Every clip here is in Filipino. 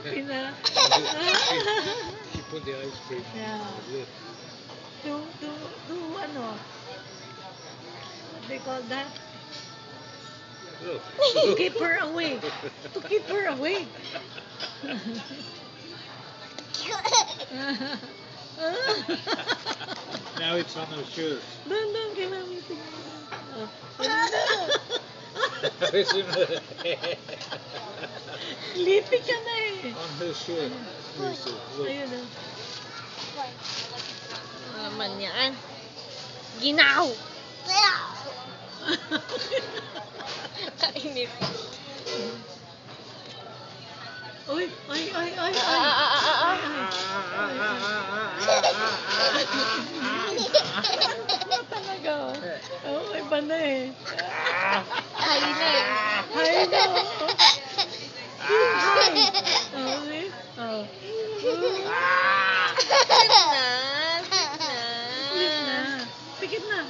Sleepy na. She put the ice cream Yeah. on the lip. Ano? What they call that? Look. To keep her awake. To keep her awake. Now it's on her shirt. Doon, kailangan mo tingnan. Sleepy ka na eh. On her shirt. Lucy, look. Ayun na. Naman yan. Ginaw! Kainit. Uy, ay. Talaga. Oh, iba na eh. Hay na eh. Hay na. Hay. Oh, see? Oh. Sleep na. Sleep na. Pikit na.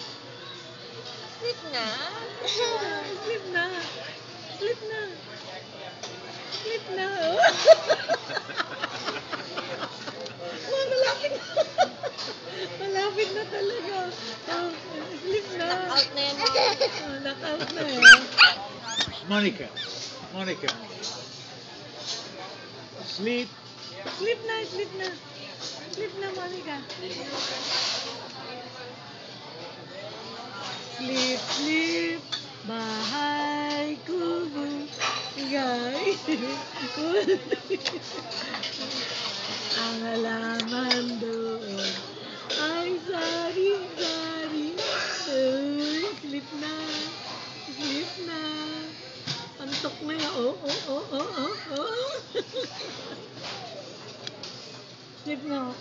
Sleep na. Sleep na. Sleep na. Sleep na. Oh, malapit na. Malapit na talaga. Oh, sleep na. Knockout na yan. Oh, knockout na eh. Monica. Sleep. Sleep na, sleep na. Sleep na, Monica. Sleep. Bahay kubo. Guys. Ang halaman doon ay sari-sari. Uy, sleep na. Antok na yan. Oh. Sleep na.